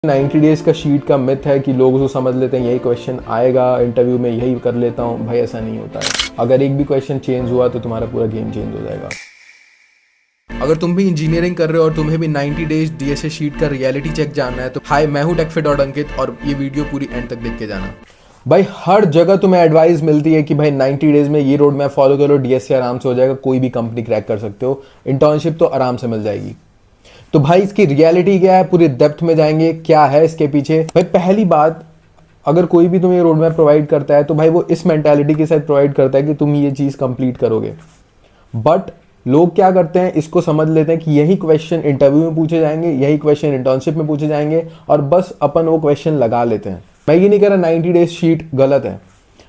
90 days का sheet का myth है कि लोग उसको समझ लेते हैं यही क्वेश्चन आएगा इंटरव्यू में, यही कर लेता हूँ। भाई ऐसा नहीं होता है। अगर एक भी क्वेश्चन चेंज हुआ तो तुम्हारा पूरा गेम चेंज हो जाएगा। अगर तुम भी इंजीनियरिंग कर रहे हो और तुम्हें भी 90 डेज डीएसए शीट का रियलिटी चेक जानना है तो हाय, मैं हूँ टेकफिट और ये वीडियो पूरी एंड तक देख के जाना। भाई हर जगह तुम्हें एडवाइस मिलती है कि भाई 90 डेज में ये रोड मैप फॉलो करो, डीएसए आराम से हो जाएगा, कोई भी कंपनी क्रैक कर सकते हो, इंटर्नशिप तो आराम से मिल जाएगी। तो भाई इसकी रियलिटी क्या है, पूरी डेप्थ में जाएंगे, क्या है इसके पीछे। भाई पहली बात, अगर कोई भी तुम्हें रोड मैप प्रोवाइड करता है तो भाई वो इस मेंटालिटी के साथ प्रोवाइड करता है कि तुम ये चीज़ कंप्लीट करोगे। बट लोग क्या करते हैं, इसको समझ लेते हैं कि यही क्वेश्चन इंटरव्यू में पूछे जाएंगे, यही क्वेश्चन इंटर्नशिप में पूछे जाएंगे और बस अपन वो क्वेश्चन लगा लेते हैं। मैं ये नहीं कह रहा 90 डेज शीट गलत है,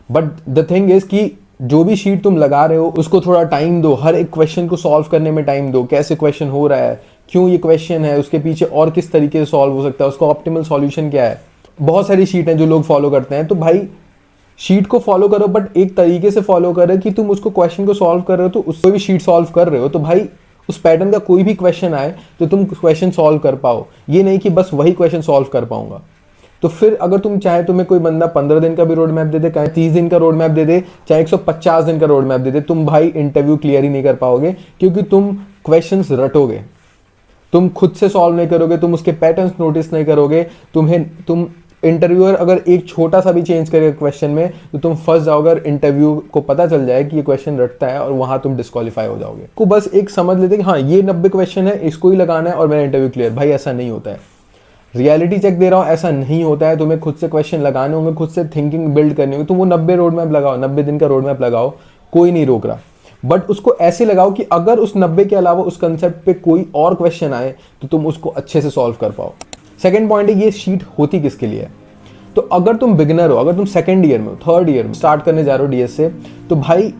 बट द थिंग इज कि जो भी शीट तुम लगा रहे हो उसको थोड़ा टाइम दो, हर एक क्वेश्चन को सॉल्व करने में टाइम दो। कैसे क्वेश्चन हो रहा है, क्यों ये क्वेश्चन है, उसके पीछे और किस तरीके से सॉल्व हो सकता है, उसका ऑप्टिमल सॉल्यूशन क्या है। बहुत सारी शीट हैं जो लोग फॉलो करते हैं, तो भाई शीट को फॉलो करो बट एक तरीके से फॉलो करो कि तुम उसको क्वेश्चन को सॉल्व कर रहे हो तो उसको भी शीट सॉल्व कर रहे हो, तो भाई उस पैटर्न का कोई भी क्वेश्चन आए तो तुम क्वेश्चन सॉल्व कर पाओ। ये नहीं कि बस वही क्वेश्चन सॉल्व कर पाऊंगा। तो फिर अगर तुम चाहे, तुम्हें कोई बंदा 15 दिन का भी रोड मैप दे दे, चाहे 30 दिन का रोड मैप दे दे, चाहे 150 दिन का रोड मैप दे दे, तुम भाई इंटरव्यू क्लियर ही नहीं कर पाओगे, क्योंकि तुम क्वेश्चंस रटोगे, तुम खुद से सॉल्व नहीं करोगे, तुम उसके पैटर्न्स नोटिस नहीं करोगे। तुम इंटरव्यूअर अगर एक छोटा सा भी चेंज करेगा क्वेश्चन में तो तुम फंस जाओगे और इंटरव्यू को पता चल जाए कि ये क्वेश्चन रटता है और वहां तुम डिस्क्वालीफाई हो जाओगे। को बस एक समझ लेते कि हाँ ये 90 क्वेश्चन है, इसको ही लगाना है और मेरा इंटरव्यू क्लियर। भाई ऐसा नहीं होता है। रियलिटी चेक दे रहा हूँ, ऐसा नहीं होता है। तुम्हें खुद से क्वेश्चन लगाने होंगे, खुद से थिंकिंग बिल्ड करनी होगी। तुम वो 90 रोड मैप लगाओ, 90 दिन का रोड मैप लगाओ, कोई नहीं रोक रहा, बट उसको ऐसे लगाओ कि अगर उस 90 के अलावा उस कंसेप्ट पे कोई और क्वेश्चन आए तो तुम उसको अच्छे से सॉल्व कर पाओ। सेकंड पॉइंट है, ये शीट होती किसके लिए है। तो अगर तुम बिगिनर हो, अगर तुम सेकंड ईयर में हो, थर्ड ईयर में स्टार्ट करने जा रहे हो डीएस से, तो भाई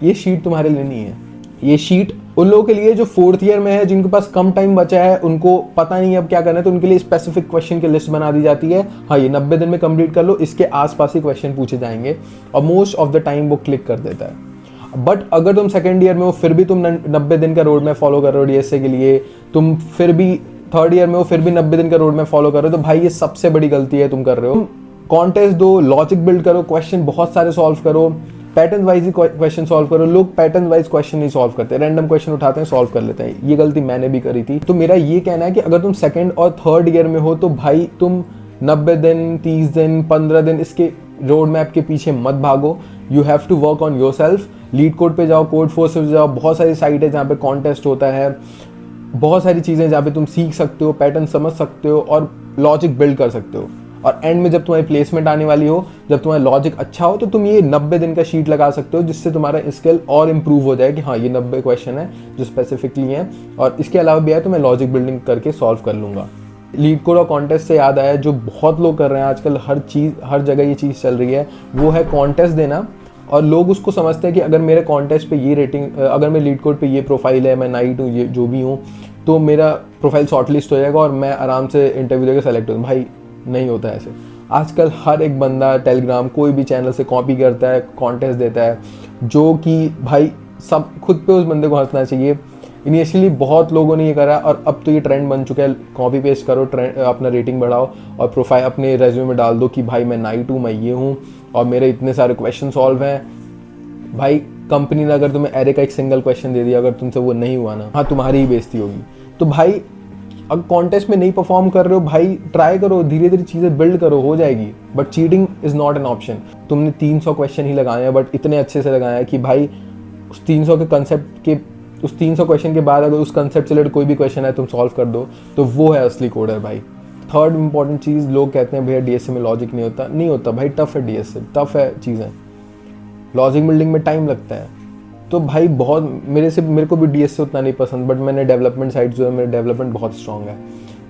ये शीट तुम्हारे लिए नहीं है। ये शीट उन लोगों के लिए जो फोर्थ ईयर में है, जिनके पास कम टाइम बचा है, उनको पता नहीं अब क्या करना है, तो उनके लिए स्पेसिफिक क्वेश्चन की लिस्ट बना दी जाती है। हाँ ये 90 दिन में कंप्लीट कर लो, इसके आसपास ही क्वेश्चन पूछे जाएंगे और मोस्ट ऑफ द टाइम वो क्लिक कर देता है। बट अगर तुम सेकंड ईयर में हो, फिर भी तुम 90 दिन का रोड मैप फॉलो कर रहे हो डीएसए के लिए, तुम फिर भी थर्ड ईयर में हो, फिर भी 90 दिन का रोड मैप फॉलो कर रहे हो, तो भाई ये सबसे बड़ी गलती है तुम कर रहे हो। कॉन्टेस्ट दो, लॉजिक बिल्ड करो, क्वेश्चन बहुत सारे सॉल्व करो, पैटर्न वाइज ही क्वेश्चन सॉल्व करो। लोग पैटर्न वाइज क्वेश्चन नहीं सॉल्व करते, रैंडम क्वेश्चन उठाते हैं, सॉल्व कर लेते हैं। ये गलती मैंने भी करी थी। तो मेरा ये कहना है कि अगर तुम सेकंड और थर्ड ईयर में हो तो भाई तुम 90 दिन, 30 दिन, 15 दिन इसके रोड मैप के पीछे मत भागो। You have to work on yourself. LeetCode पे जाओ, कोड फोर्स पे जाओ, बहुत सारी साइट है जहाँ पे कॉन्टेस्ट होता है, बहुत सारी चीज़ें जहाँ पे तुम सीख सकते हो, पैटर्न समझ सकते हो और लॉजिक बिल्ड कर सकते हो। और एंड में जब तुम्हारी प्लेसमेंट आने वाली हो, जब तुम्हारा लॉजिक अच्छा हो, तो तुम ये 90 दिन का शीट लगा सकते हो, जिससे तुम्हारा स्किल और इंप्रूव हो जाए कि हाँ ये 90 क्वेश्चन है जो स्पेसिफिकली हैं और इसके अलावा भी है तो मैं लॉजिक बिल्डिंग करके सॉल्व कर लूँगा। लीड कोड और कॉन्टेस्ट से याद आया, जो बहुत लोग कर रहे हैं आजकल, हर जगह ये चीज़ चल रही है, वो है कॉन्टेस्ट देना। और लोग उसको समझते हैं कि अगर मेरे कॉन्टेस्ट पे ये रेटिंग, अगर मेरे लीड कोड पे ये प्रोफाइल है, मैं नाइट हूँ, ये जो भी हूँ, तो मेरा प्रोफाइल शॉर्टलिस्ट हो जाएगा और मैं आराम से इंटरव्यू देकर सेलेक्ट हूँ। भाई नहीं होता है ऐसे। आजकल हर एक बंदा टेलीग्राम कोई भी चैनल से कॉपी करता है, कॉन्टेस्ट देता है, जो कि भाई सब खुद पे उस बंदे को हंसना चाहिए। इनिशियली बहुत लोगों ने ये करा और अब तो ये ट्रेंड बन चुका है। कॉपी पेस्ट करो, अपना रेटिंग बढ़ाओ और प्रोफाइल अपने रेज्यूमे में डाल दो कि भाई मैं नाइट हूँ, मैं ये हूँ और मेरे इतने सारे क्वेश्चन सॉल्व हैं। भाई कंपनी ने अगर तुम्हें एरे का एक सिंगल क्वेश्चन दे दिया, अगर तुमसे वो नहीं हुआ ना, हाँ तुम्हारी ही बेइज्जती होगी। तो भाई अगर कॉन्टेस्ट में नहीं परफॉर्म कर रहे हो, भाई ट्राई करो, धीरे धीरे चीज़ें बिल्ड करो, हो जाएगी। But cheating is not an option. तुमने 300 क्वेश्चन ही लगाए हैं, बट इतने अच्छे से लगाए हैं कि भाई उस 300 के कंसेप्ट के, उस 300 क्वेश्चन के बाद अगर उस कंसेप्ट से रिलेटेड कोई भी क्वेश्चन है तुम सॉल्व कर दो, तो वो है असली कोडर भाई। थर्ड इंपॉर्टेंट चीज़, लोग कहते हैं भैया डीएसए में लॉजिक नहीं होता। नहीं होता भाई, टफ है डीएसए, टफ है चीज़ें, लॉजिक बिल्डिंग में टाइम लगता है। तो भाई बहुत मेरे को भी डीएसए उतना नहीं पसंद, बट मैंने डेवलपमेंट साइड जो है, मेरा डेवलपमेंट बहुत स्ट्रांग है।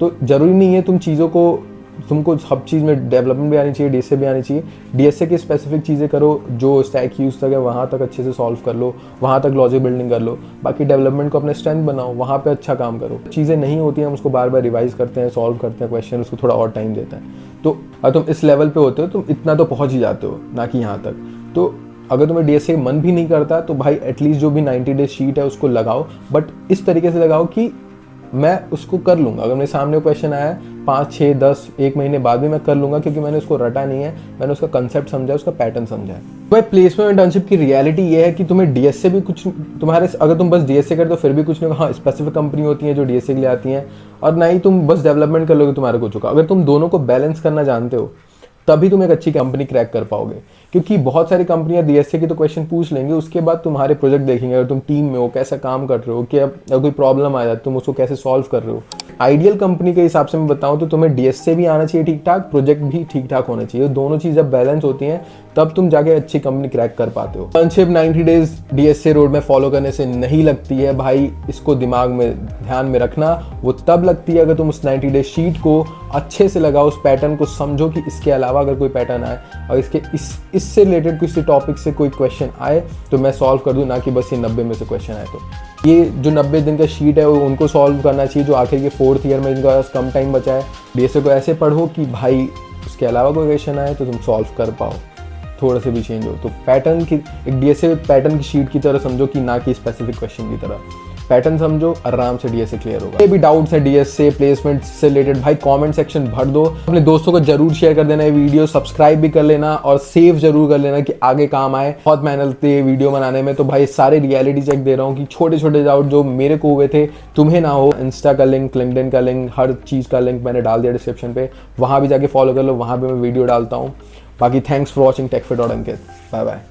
तो ज़रूरी नहीं है तुमको सब चीज़ में डेवलपमेंट भी आनी चाहिए, डीएसए भी आनी चाहिए। डीएसए की स्पेसिफिक चीज़ें करो, जो स्टैक यूज़ तक है वहाँ तक अच्छे से सॉल्व कर लो, वहाँ तक लॉजिक बिल्डिंग कर लो। बाकी डेवलपमेंट को अपने स्ट्रेंथ बनाओ, वहाँ पे अच्छा काम करो। चीज़ें नहीं होती हैं, हम उसको बार बार रिवाइज करते हैं, सॉल्व करते हैं क्वेश्चन, उसको थोड़ा और टाइम देते हैं। तो अगर तुम इस लेवल पर होते हो, तुम इतना तो पहुँच ही जाते हो, ना कि यहाँ तक। तो अगर तुम्हें डीएसए मन भी नहीं करता तो भाई एटलीस्ट जो भी 90 डेज शीट है उसको लगाओ, बट इस तरीके से लगाओ कि मैं उसको कर लूँगा। अगर मेरे सामने क्वेश्चन आया 5, 6, 10, 1 महीने बाद भी मैं कर लूँगा, क्योंकि मैंने उसको रटा नहीं है, मैंने उसका कंसेप्ट समझा, उसका पैटर्न समझा है। भाई प्लेसमेंट इंटर्नशिप की रियलिटी ये है कि तुम्हें डीएस से भी कुछ, तुम्हारे अगर तुम बस डीएस से करते हो फिर भी कुछ नहीं होगा। हाँ, स्पेसिफिक कंपनी होती है जो डीएस के लिए आती हैं, और ना ही तुम बस डेवलपमेंट कर लोगे तुम्हारा कुछ होगा। अगर तुम दोनों को बैलेंस करना जानते हो तभी तुम एक अच्छी कंपनी क्रैक कर पाओगे, क्योंकि बहुत सारी कंपनियां डीएसए की तो क्वेश्चन पूछ लेंगे, उसके बाद तुम्हारे प्रोजेक्ट देखेंगे, अगर तुम टीम में हो कैसा काम कर रहे हो, कि अब कोई प्रॉब्लम आ जाए तुम उसको कैसे सॉल्व कर रहे हो। आइडियल कंपनी के हिसाब से मैं बताऊं तो तुम्हें डीएसए भी आना चाहिए ठीक ठाक, प्रोजेक्ट भी ठीक ठाक होना चाहिए। दोनों चीज़ जब बैलेंस होती हैं तब तुम जाके अच्छी कंपनी क्रैक कर पाते हो। इंटर्नशिप 90 डेज डीएसए रोड में फॉलो करने से नहीं लगती है भाई, इसको दिमाग में ध्यान में रखना। वो तब लगती है अगर तुम उस 90 डेज शीट को अच्छे से लगाओ, उस पैटर्न को समझो कि इसके अलावा अगर कोई पैटर्न आए और इससे रिलेटेड किसी टॉपिक से कोई क्वेश्चन आए तो मैं सॉल्व कर दूं, ना कि बस ये 90 में से क्वेश्चन आए। तो ये जो 90 दिन का शीट है वो उनको सॉल्व करना चाहिए जो आखिर के 4th ईयर में इनका कम टाइम बचा है। डीएसए को ऐसे पढ़ो कि भाई उसके अलावा कोई क्वेश्चन आए तो तुम सॉल्व कर पाओ, थोड़ा से भी चेंज हो। तो पैटर्न की एक डीएसए पैटर्न की शीट की तरह समझो कि ना कि स्पेसिफिक क्वेश्चन की तरह। पैटर्न समझो, आराम से डीएसए क्लियर होगा। ये भी डाउट्स है डीएसए प्लेसमेंट से रिलेटेड भाई कमेंट सेक्शन भर दो। अपने दोस्तों को जरूर शेयर कर देना ये वीडियो, सब्सक्राइब भी कर लेना और सेव जरूर कर लेना कि आगे काम आए। बहुत मेहनत है वीडियो बनाने में, तो भाई सारे रियलिटी चेक दे रहा हूँ कि छोटे छोटे डाउट जो मेरे को हुए थे तुम्हें ना हो। इंस्टा का लिंक, लिंक्डइन का लिंक, हर चीज़ का लिंक मैंने डाल दिया डिस्क्रिप्शन पे, वहाँ भी जाके फॉलो कर लो, वहाँ भी मैं वीडियो डालता हूँ। बाकी thanks for watching Tech Fit और अंकित, बाय बाय।